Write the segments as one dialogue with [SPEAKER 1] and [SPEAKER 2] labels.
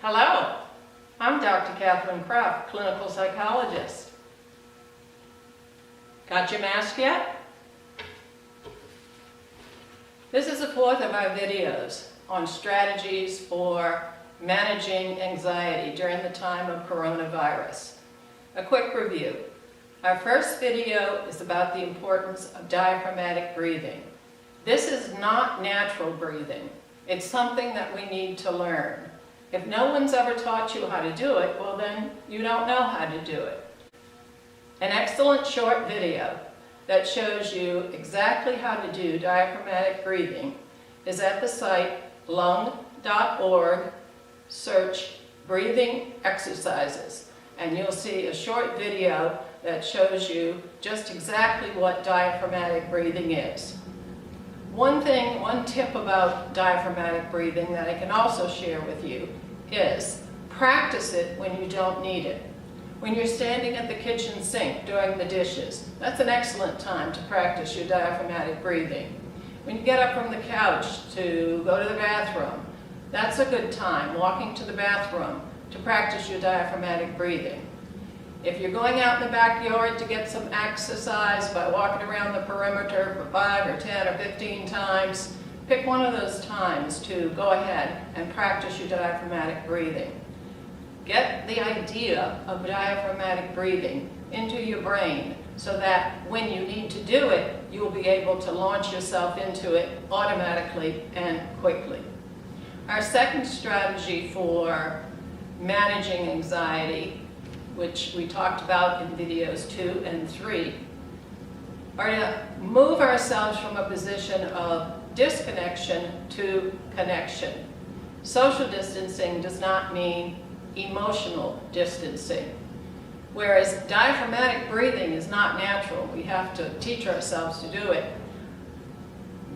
[SPEAKER 1] Hello, I'm Dr. Catherine Kraft, clinical psychologist. Got your mask yet? This is the fourth of our videos on strategies for managing anxiety during the time of coronavirus. A quick review. Our first video is about the importance of diaphragmatic breathing. This is not natural breathing. It's something that we need to learn. If no one's ever taught you how to do it, well then you don't know how to do it. An excellent short video that shows you exactly how to do diaphragmatic breathing is at the site lung.org, search breathing exercises, and you'll see a short video that shows you just exactly what diaphragmatic breathing is. One tip about diaphragmatic breathing that I can also share with you is practice it when you don't need it. When you're standing at the kitchen sink doing the dishes, that's an excellent time to practice your diaphragmatic breathing. When you get up from the couch to go to the bathroom, that's a good time, walking to the bathroom, to practice your diaphragmatic breathing. If you're going out in the backyard to get some exercise by walking around the perimeter for 5 or 10 or 15 times, pick one of those times to go ahead and practice your diaphragmatic breathing. Get the idea of diaphragmatic breathing into your brain so that when you need to do it, you'll be able to launch yourself into it automatically and quickly. Our second strategy for managing anxiety, which we talked about in videos 2 and 3, are to move ourselves from a position of disconnection to connection. Social distancing does not mean emotional distancing. Whereas diaphragmatic breathing is not natural, we have to teach ourselves to do it.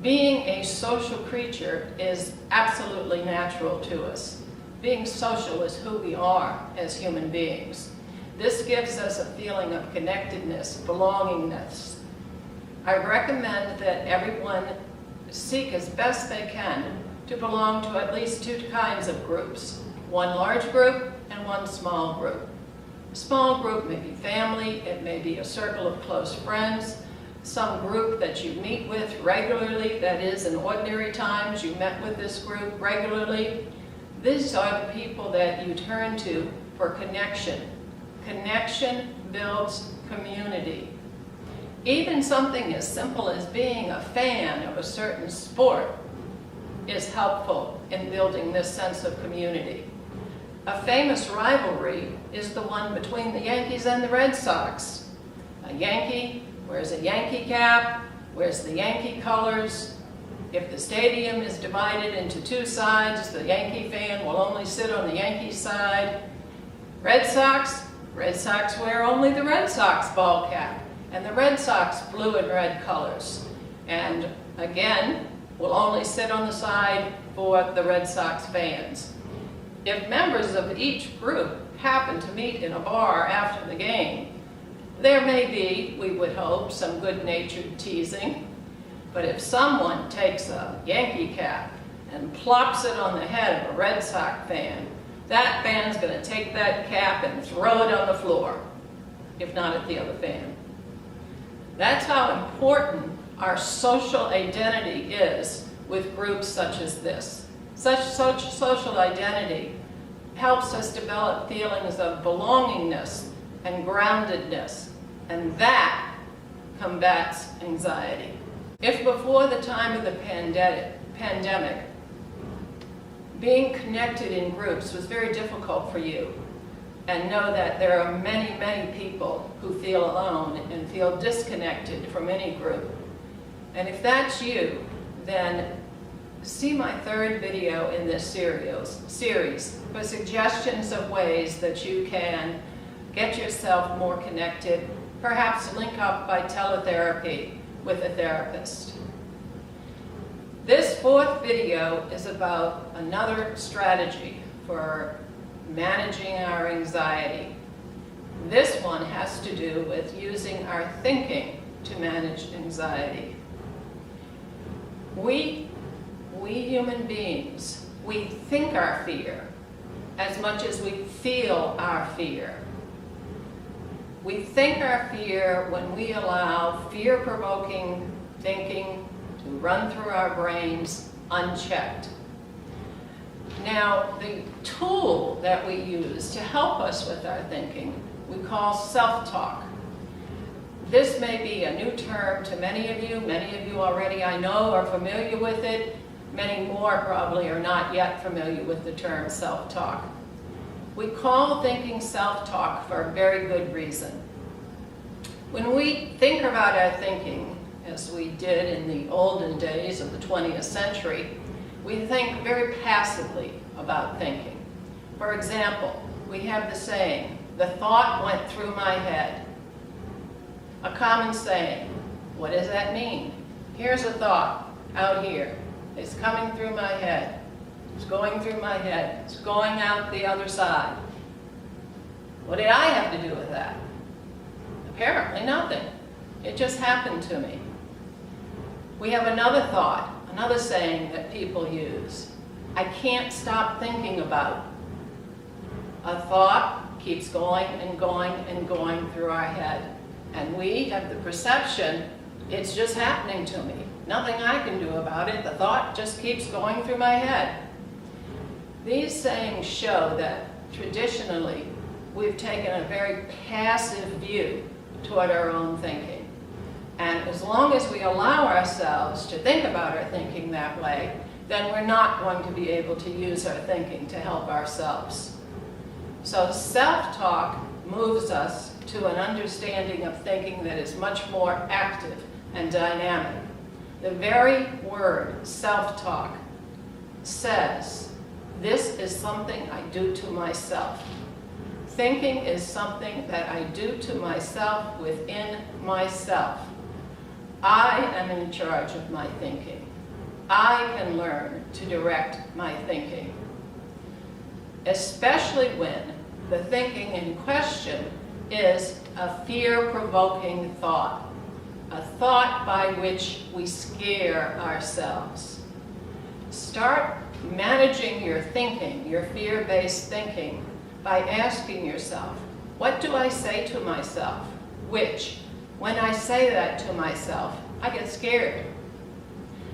[SPEAKER 1] Being a social creature is absolutely natural to us. Being social is who we are as human beings. This gives us a feeling of connectedness, belongingness. I recommend that everyone seek as best they can to belong to at least 2 kinds of groups. One large group and one small group. A small group may be family, it may be a circle of close friends, some group that you meet with regularly, that is in ordinary times you met with this group regularly. These are the people that you turn to for connection. Connection builds community. Even something as simple as being a fan of a certain sport is helpful in building this sense of community. A famous rivalry is the one between the Yankees and the Red Sox. A Yankee wears a Yankee cap, wears the Yankee colors. If the stadium is divided into 2 sides, the Yankee fan will only sit on the Yankee side. Red Sox wear only the Red Sox ball cap and the Red Sox blue and red colors. And again, will only sit on the side for the Red Sox fans. If members of each group happen to meet in a bar after the game, there may be, we would hope, some good-natured teasing. But if someone takes a Yankee cap and plops it on the head of a Red Sox fan, that fan's going to take that cap and throw it on the floor, if not at the other fan. That's how important our social identity is with groups such as this. Such social identity helps us develop feelings of belongingness and groundedness, and that combats anxiety. If before the time of the pandemic, being connected in groups was very difficult for you, and know that there are many, many people who feel alone and feel disconnected from any group. And if that's you, then see my 3rd video in this series for suggestions of ways that you can get yourself more connected, perhaps link up by teletherapy with a therapist. This 4th video is about another strategy for managing our anxiety. This one has to do with using our thinking to manage anxiety. We human beings, we think our fear, as much as we feel our fear. We think our fear when we allow fear-provoking thinking to run through our brains unchecked. Now, the tool that we use to help us with our thinking, we call self-talk. This may be a new term to many of you. Many of you already, I know, are familiar with it. Many more probably are not yet familiar with the term self-talk. We call thinking self-talk for a very good reason. When we think about our thinking, as we did in the olden days of the 20th century, we think very passively about thinking. For example, we have the saying, "The thought went through my head." A common saying. What does that mean? Here's a thought out here. It's coming through my head. It's going through my head. It's going out the other side. What did I have to do with that? Apparently nothing. It just happened to me. We have another thought, another saying that people use. I can't stop thinking about. A thought keeps going and going and going through our head. And we have the perception, it's just happening to me. Nothing I can do about it. The thought just keeps going through my head. These sayings show that traditionally we've taken a very passive view toward our own thinking. And as long as we allow ourselves to think about our thinking that way, then we're not going to be able to use our thinking to help ourselves. So self-talk moves us to an understanding of thinking that is much more active and dynamic. The very word self-talk says, this is something I do to myself. Thinking is something that I do to myself within myself. I am in charge of my thinking. I can learn to direct my thinking. Especially when the thinking in question is a fear-provoking thought, a thought by which we scare ourselves. Start managing your thinking, your fear-based thinking, by asking yourself, what do I say to myself? Which, when I say that to myself, I get scared.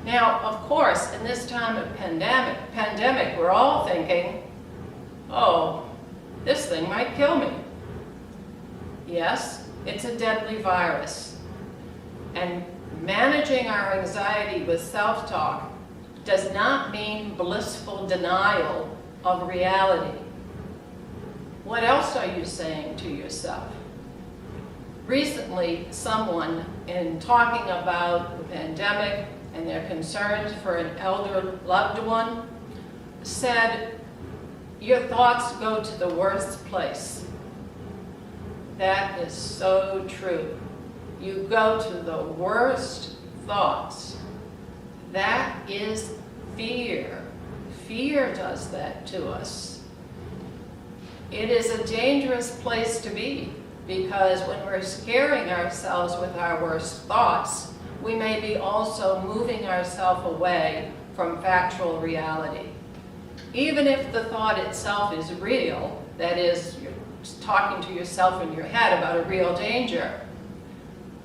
[SPEAKER 1] Now, of course, in this time of pandemic, we're all thinking, oh, this thing might kill me. Yes, it's a deadly virus. And managing our anxiety with self-talk does not mean blissful denial of reality. What else are you saying to yourself? Recently, someone, in talking about the pandemic and their concerns for an elder loved one, said, your thoughts go to the worst place. That is so true. You go to the worst thoughts. That is fear. Fear does that to us. It is a dangerous place to be, because when we're scaring ourselves with our worst thoughts, we may be also moving ourselves away from factual reality. Even if the thought itself is real, that is, you're talking to yourself in your head about a real danger,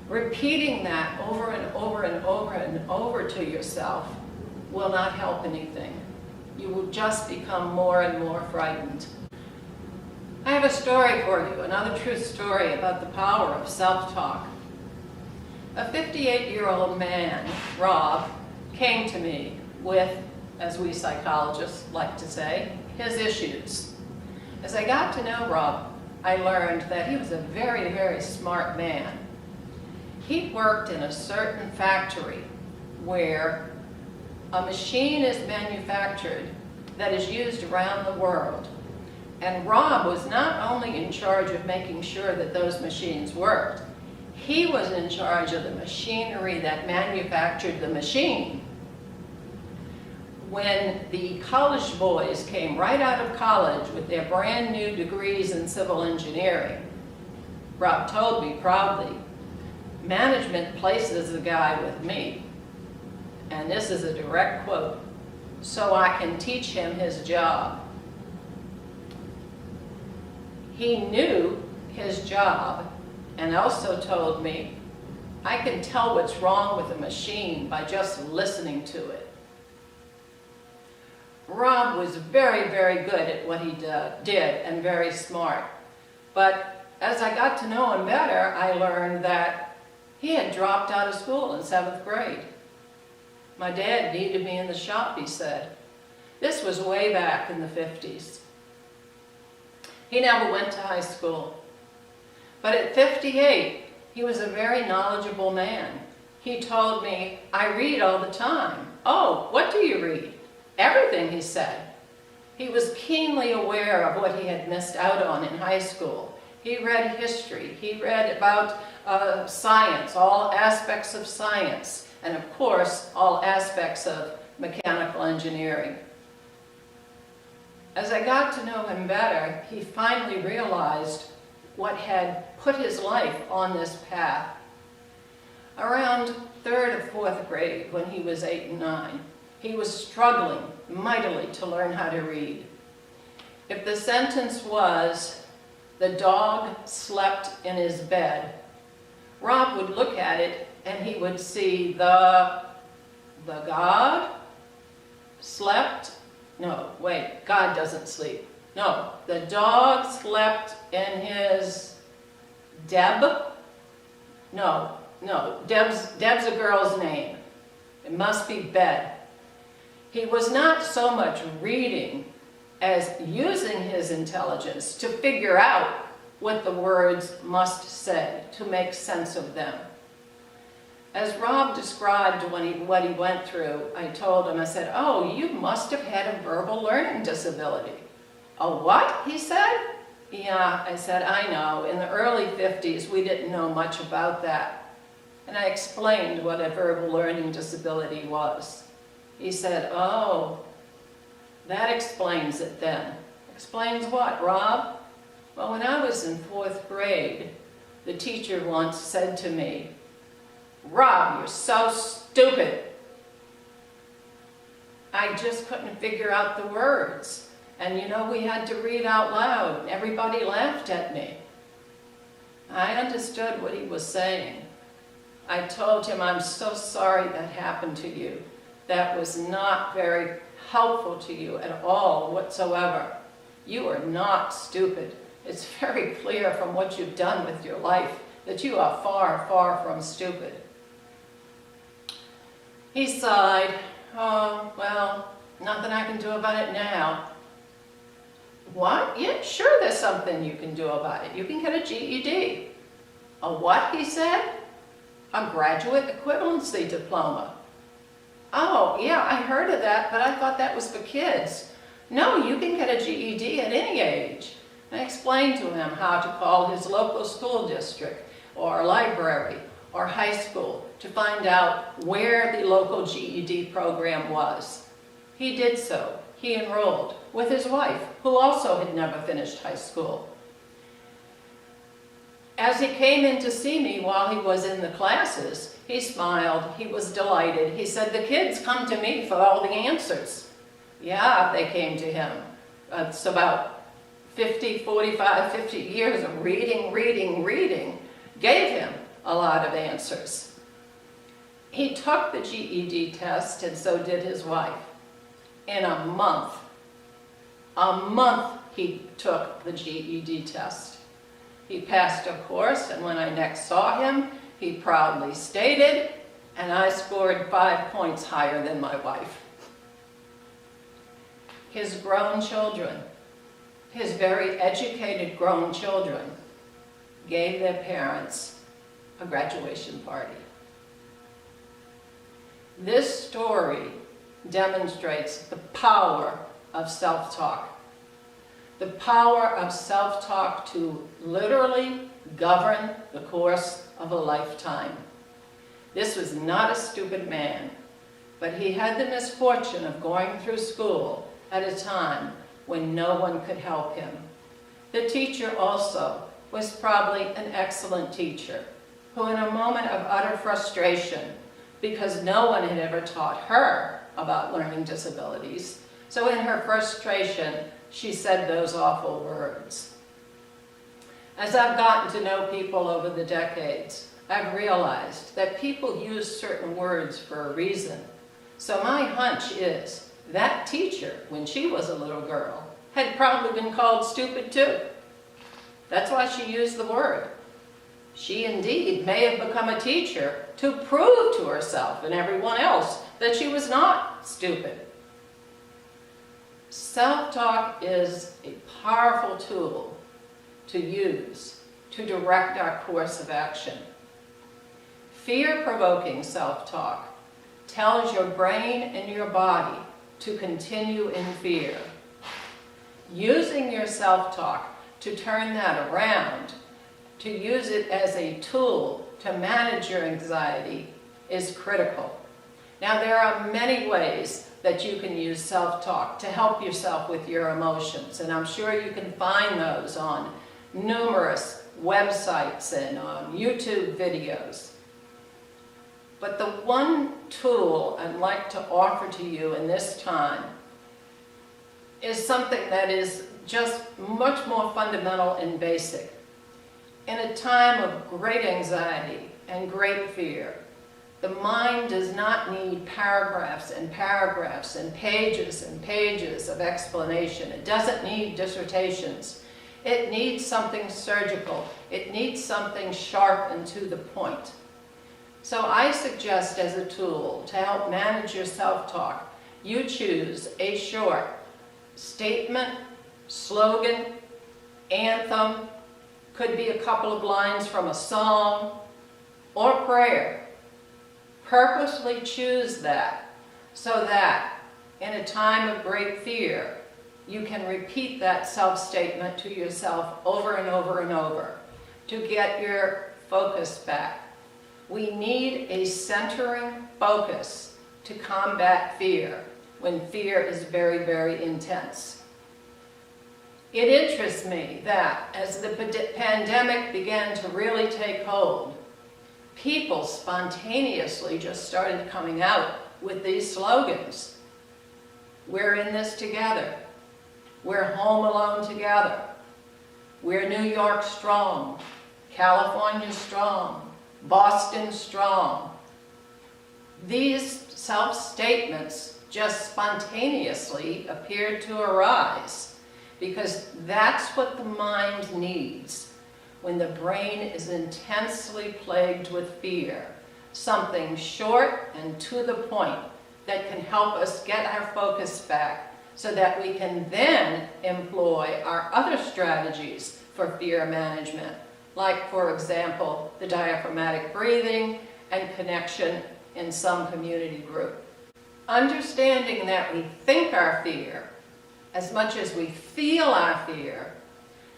[SPEAKER 1] repeating that over and over and over and over to yourself will not help anything. You will just become more and more frightened. I have a story for you, another true story about the power of self-talk. A 58-year-old man, Rob, came to me with, as we psychologists like to say, his issues. As I got to know Rob, I learned that he was a very, very smart man. He worked in a certain factory where a machine is manufactured that is used around the world. And Rob was not only in charge of making sure that those machines worked, he was in charge of the machinery that manufactured the machine. When the college boys came right out of college with their brand new degrees in civil engineering, Rob told me proudly, management places a guy with me, and this is a direct quote, so I can teach him his job. He knew his job and also told me, I can tell what's wrong with a machine by just listening to it. Rob was very, very good at what he did and very smart. But as I got to know him better, I learned that he had dropped out of school in 7th grade. My dad needed me in the shop, he said. This was way back in the 50s. He never went to high school. But at 58, he was a very knowledgeable man. He told me, I read all the time. Oh, what do you read? Everything, he said. He was keenly aware of what he had missed out on in high school. He read history. He read about science, all aspects of science, and of course, all aspects of mechanical engineering. As I got to know him better, he finally realized what had put his life on this path. Around 3rd or 4th grade, when he was 8 and 9, he was struggling mightily to learn how to read. If the sentence was, the dog slept in his bed, Rob would look at it and he would see the God slept. No, wait, God doesn't sleep. No, the dog slept in his Deb. No, Deb's a girl's name. It must be bed. He was not so much reading as using his intelligence to figure out what the words must say, to make sense of them. As Rob described what he went through, I told him, I said, oh, you must have had a verbal learning disability. A what? He said. Yeah, I said, I know. In the early 50s, we didn't know much about that. And I explained what a verbal learning disability was. He said, oh, that explains it then. Explains what, Rob? Well, when I was in 4th grade, the teacher once said to me, Rob, you're so stupid. I just couldn't figure out the words. And you know, we had to read out loud, and everybody laughed at me. I understood what he was saying. I told him, I'm so sorry that happened to you. That was not very helpful to you at all whatsoever. You are not stupid. It's very clear from what you've done with your life that you are far, far from stupid. He sighed. Oh, well, nothing I can do about it now. What? Yeah, sure there's something you can do about it. You can get a GED. A what, he said? A graduate equivalency diploma. Oh, yeah, I heard of that, but I thought that was for kids. No, you can get a GED at any age. I explained to him how to call his local school district or library or high school to find out where the local GED program was. He did so. He enrolled with his wife, who also had never finished high school. As he came in to see me while he was in the classes, he smiled, he was delighted. He said, the kids come to me for all the answers. Yeah, they came to him. It's about 50 years of reading, gave him a lot of answers. He took the GED test, and so did his wife. In a month he took the GED test. He passed a course, and when I next saw him, he proudly stated, and I scored 5 points higher than my wife. His grown children, his very educated grown children, gave their parents a graduation party. This story demonstrates the power of self-talk. The power of self-talk to literally govern the course of a lifetime. This was not a stupid man, but he had the misfortune of going through school at a time when no one could help him. The teacher also was probably an excellent teacher, who in a moment of utter frustration, because no one had ever taught her about learning disabilities, so in her frustration, she said those awful words. As I've gotten to know people over the decades, I've realized that people use certain words for a reason. So my hunch is that teacher, when she was a little girl, had probably been called stupid too. That's why she used the word. She indeed may have become a teacher to prove to herself and everyone else that she was not stupid. Self-talk is a powerful tool to use to direct our course of action. Fear-provoking self-talk tells your brain and your body to continue in fear. Using your self-talk to turn that around, to use it as a tool to manage your anxiety, is critical. Now, there are many ways that you can use self-talk to help yourself with your emotions, and I'm sure you can find those on numerous websites and on YouTube videos. But the one tool I'd like to offer to you in this time is something that is just much more fundamental and basic. In a time of great anxiety and great fear, the mind does not need paragraphs and paragraphs and pages of explanation. It doesn't need dissertations. It needs something surgical. It needs something sharp and to the point. So I suggest as a tool to help manage your self-talk, you choose a short statement, slogan, anthem, could be a couple of lines from a song, or prayer. Purposely choose that so that in a time of great fear, you can repeat that self-statement to yourself over and over and over to get your focus back. We need a centering focus to combat fear when fear is very, very intense. It interests me that as the pandemic began to really take hold, people spontaneously just started coming out with these slogans. We're in this together. We're home alone together. We're New York strong. California strong. Boston strong. These self-statements just spontaneously appeared to arise because that's what the mind needs when the brain is intensely plagued with fear. Something short and to the point that can help us get our focus back so that we can then employ our other strategies for fear management, like, for example, the diaphragmatic breathing and connection in some community group. Understanding that we think our fear as much as we feel our fear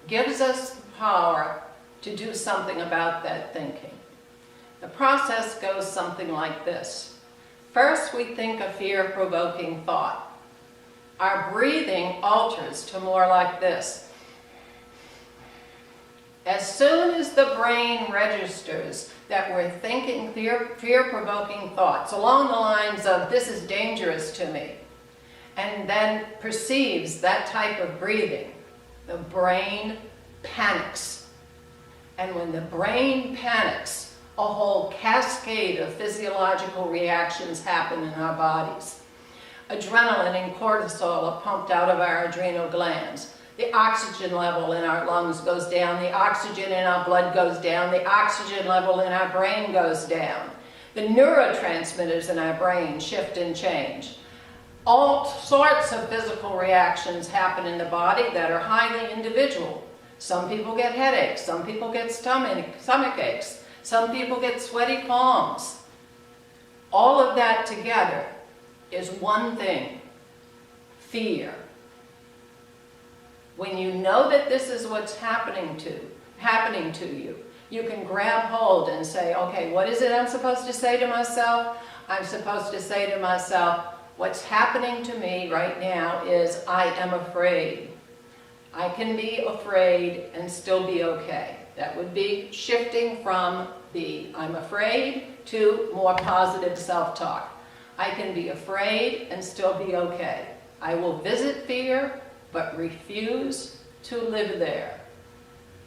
[SPEAKER 1] gives us the power to do something about that thinking. The process goes something like this. First, we think a fear-provoking thought. Our breathing alters to more like this. As soon as the brain registers that we're thinking fear-provoking thoughts along the lines of, this is dangerous to me, and then perceives that type of breathing, the brain panics. And when the brain panics, a whole cascade of physiological reactions happen in our bodies. Adrenaline and cortisol are pumped out of our adrenal glands. The oxygen level in our lungs goes down. The oxygen in our blood goes down. The oxygen level in our brain goes down. The neurotransmitters in our brain shift and change. All sorts of physical reactions happen in the body that are highly individual. Some people get headaches. Some people get stomach aches. Some people get sweaty palms. All of that together is one thing: fear. When you know that this is what's happening to you, you can grab hold and say, okay, what is it I'm supposed to say to myself? I'm supposed to say to myself, what's happening to me right now is I am afraid. I can be afraid and still be okay. That would be shifting from the I'm afraid to more positive self-talk. I can be afraid and still be okay. I will visit fear, but refuse to live there.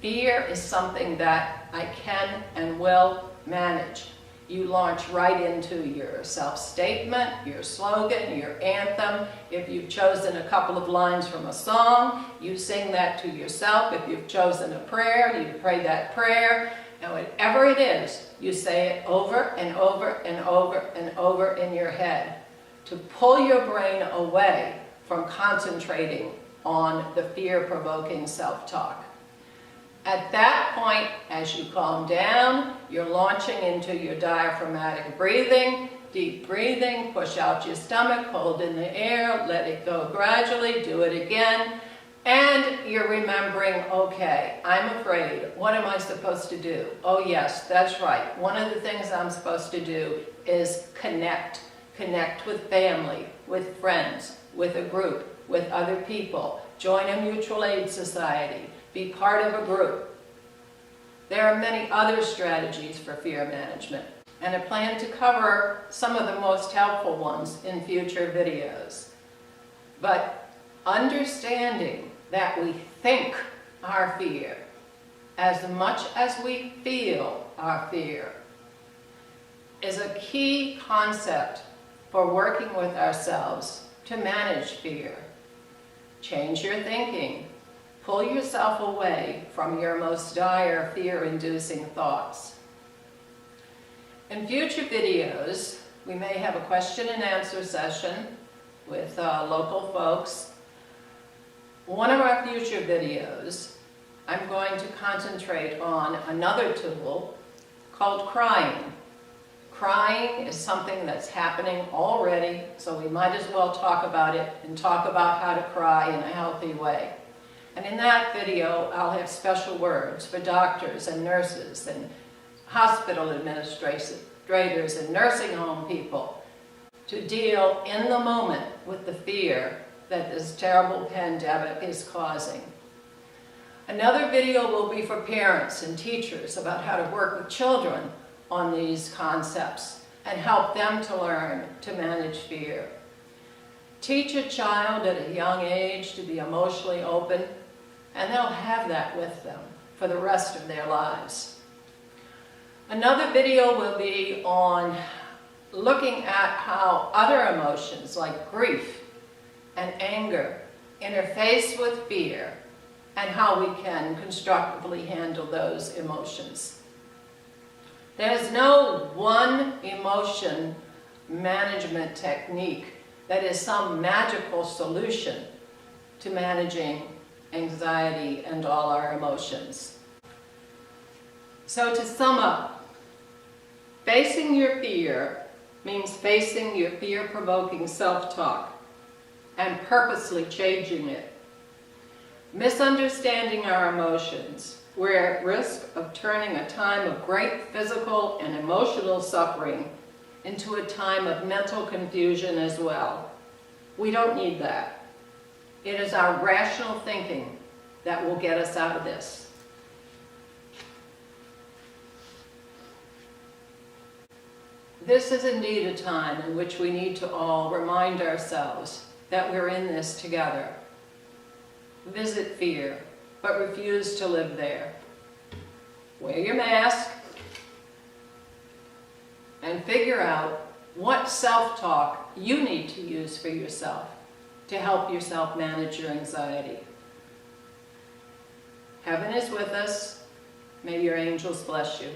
[SPEAKER 1] Fear is something that I can and will manage. You launch right into your self-statement, your slogan, your anthem. If you've chosen a couple of lines from a song, you sing that to yourself. If you've chosen a prayer, you pray that prayer. And whatever it is, you say it over and over and over and over in your head to pull your brain away from concentrating on the fear-provoking self-talk. At that point, as you calm down, you're launching into your diaphragmatic breathing, deep breathing, push out your stomach, hold in the air, let it go gradually, do it again, and you're remembering, okay, I'm afraid, what am I supposed to do? Oh yes, that's right, one of the things I'm supposed to do is connect with family, with friends, with a group, with other people, join a mutual aid society, be part of a group. There are many other strategies for fear management, and I plan to cover some of the most helpful ones in future videos. But understanding that we think our fear as much as we feel our fear is a key concept for working with ourselves to manage fear. Change your thinking. Pull yourself away from your most dire fear-inducing thoughts. In future videos, we may have a question and answer session with local folks. One of our future videos, I'm going to concentrate on another tool called crying. Crying is something that's happening already, so we might as well talk about it and talk about how to cry in a healthy way. And in that video, I'll have special words for doctors and nurses and hospital administrators and nursing home people to deal in the moment with the fear that this terrible pandemic is causing. Another video will be for parents and teachers about how to work with children on these concepts and help them to learn to manage fear. Teach a child at a young age to be emotionally open, and they'll have that with them for the rest of their lives. Another video will be on looking at how other emotions like grief and anger interface with fear and how we can constructively handle those emotions. There's no one emotion management technique that is some magical solution to managing anxiety and all our emotions. So to sum up, facing your fear means facing your fear-provoking self-talk and purposely changing it. Misunderstanding our emotions, we're at risk of turning a time of great physical and emotional suffering into a time of mental confusion as well. We don't need that. It is our rational thinking that will get us out of this. This is indeed a time in which we need to all remind ourselves that we're in this together. Visit fear, but refuse to live there. Wear your mask and figure out what self-talk you need to use for yourself to help yourself manage your anxiety. Heaven is with us. May your angels bless you.